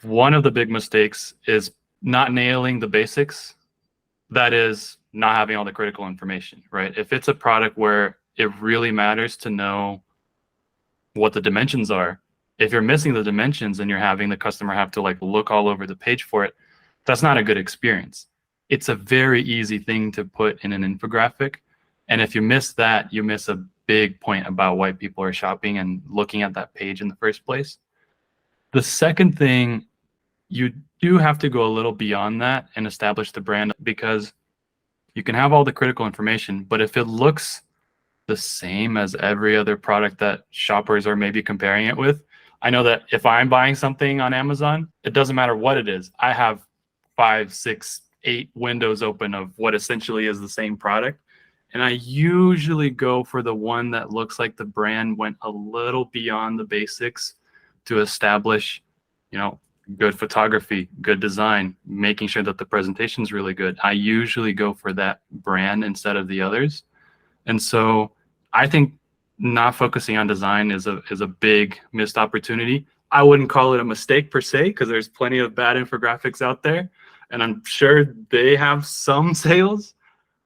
One of the big mistakes is not nailing the basics. That is not having all the critical information, right? If it's a product where it really matters to know what the dimensions are, if you're missing the dimensions and you're having the customer have to like look all over the page for it, that's not a good experience. It's a very easy thing to put in an infographic. And if you miss that, you miss a big point about why people are shopping and looking at that page in the first place. The second thing, you do have to go a little beyond that and establish the brand, because you can have all the critical information, but if it looks the same as every other product that shoppers are maybe comparing it with, I know that if I'm buying something on Amazon, it doesn't matter what it is. I have 5, 6, 8 windows open of what essentially is the same product. And I usually go for the one that looks like the brand went a little beyond the basics to establish, good photography, good design, making sure that the presentation is really good. I usually go for that brand instead of the others. And so I think not focusing on design is a big missed opportunity. I wouldn't call it a mistake per se, because there's plenty of bad infographics out there, and I'm sure they have some sales,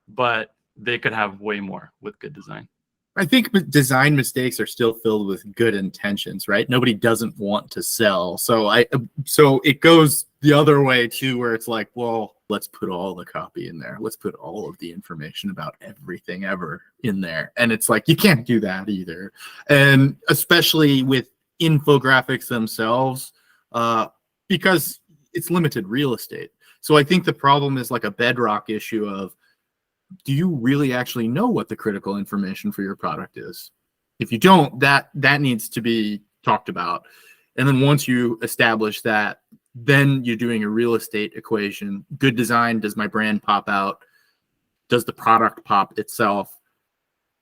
but they could have way more with good design. I think design mistakes are still filled with good intentions, right? Nobody doesn't want to sell. So it goes the other way too, where it's like, well, let's put all the copy in there. Let's put all of the information about everything ever in there. And it's like, you can't do that either. And especially with infographics themselves, because it's limited real estate. So I think the problem is like a bedrock issue of, do you really actually know what the critical information for your product is? If you don't, that needs to be talked about. And then once you establish that, then you're doing a real estate equation. Good design, does my brand pop out? Does the product pop itself?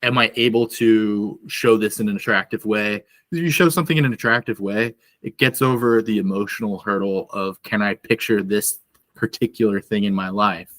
Am I able to show this in an attractive way? If you show something in an attractive way, it gets over the emotional hurdle of, can I picture this particular thing in my life?